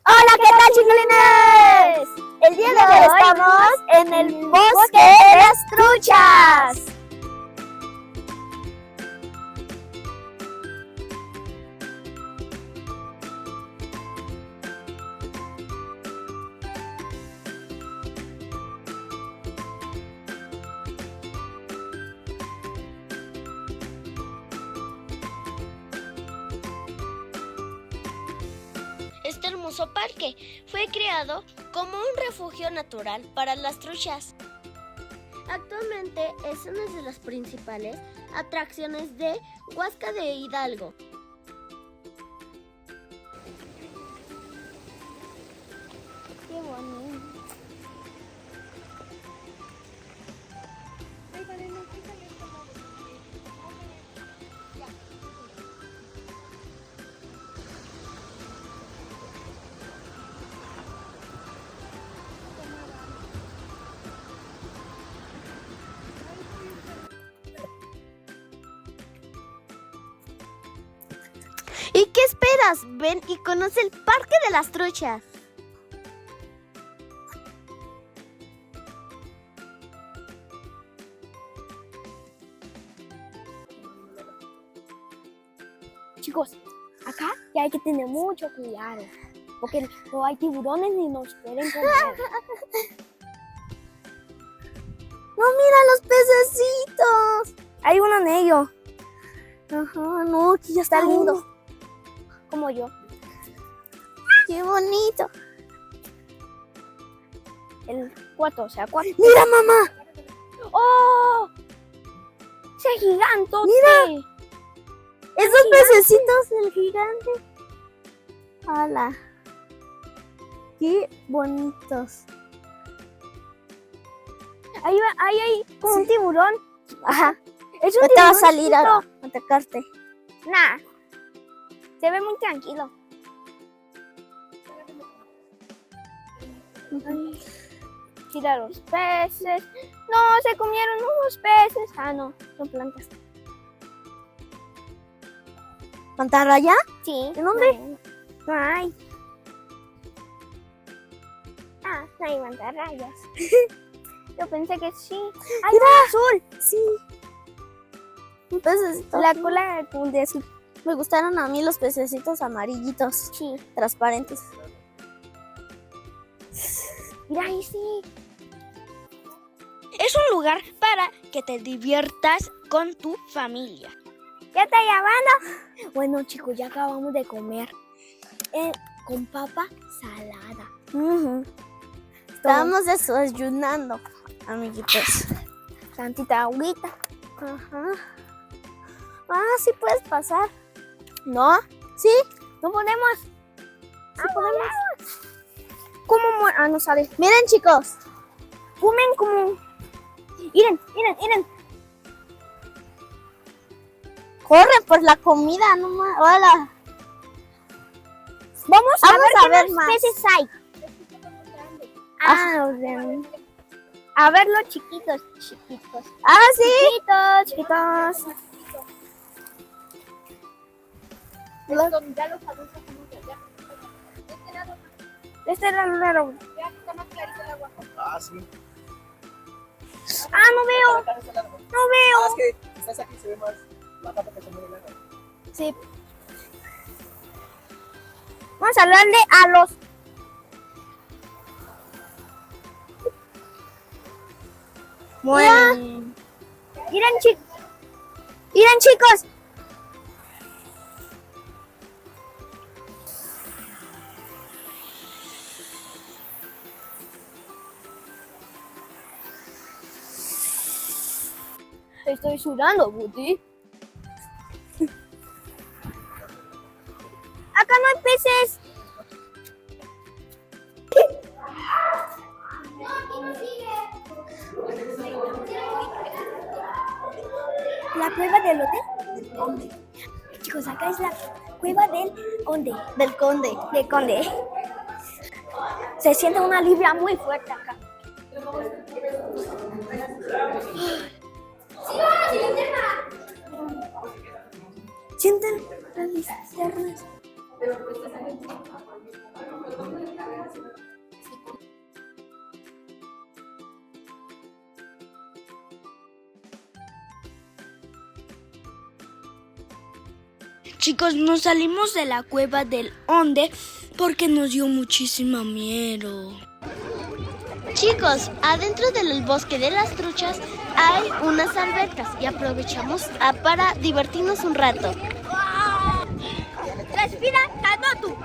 Hola, ¿qué tal, chicolines? El día de hoy estamos en el bosque de las truchas. Este hermoso parque fue creado como un refugio natural para las truchas. Actualmente es una de las principales atracciones de Huasca de Hidalgo. Qué bonito. ¿Y qué esperas? Ven y conoce el Parque de las Truchas. Chicos, acá ya hay que tener mucho cuidado, porque no hay tiburones ni nos quieren comer. No, mira los pececitos. Hay uno en ello. Ajá, no, aquí ya está lindo. Como yo. ¡Qué bonito! El 4, o sea, 4. ¡Mira, mamá! ¡Oh! ¡Ese gigantote! ¡Mira! ¡Esos pececitos, el gigante! ¡Hala! ¡Qué bonitos! Ahí hay como un tiburón. Ajá. Es un No te va a tiburón salir chiquito. a atacarte. Nah. Se ve muy tranquilo. Mira los peces. No, se comieron unos peces. Ah, no, son plantas. ¿Mantarraya? Sí. ¿En dónde? No hay. Ah, no hay mantarrayas. Yo pensé que sí. ¡Ay, ¡Mira! azul! Sí. Un pececito. La cola como de azul. Me gustaron a mí los pececitos amarillitos, Sí. transparentes. Mira, ahí sí. Es un lugar para que te diviertas con tu familia. ¿Ya está llamando? Bueno, chicos, ya acabamos de comer. Con papa salada. Estábamos desayunando, amiguitos. Tantita agüita. Ajá. Ah, sí puedes pasar. ¿No? ¿Sí? ¿No podemos? Sí podemos. ¿Cómo Ah, no sabes. Miren, chicos. Comen como... Miren. Corren por la comida, no más. Hola. Vamos a ver qué más. peces hay. A ver los chiquitos. Ah, sí. Chiquitos. Ya los adultos estamos allá. Este era el raro. Ya está más clarito el agua. Ah, sí. Ah, no veo. Ah, es que estás aquí, se ve más la pata que se mueve el agua. Sí. Vamos a hablarle a los... Bueno. Miren, chicos. Te estoy sudando, Buti. Acá no hay peces. La cueva del hotel. Chicos, acá es la cueva del conde. Del conde. Del conde. Se siente una libra muy fuerte acá. Sienten las linternas. Chicos, nos salimos de la cueva del Onde porque nos dio muchísimo miedo. Chicos, adentro del bosque de las truchas hay unas albercas y aprovechamos para divertirnos un rato. Respira, calma tú.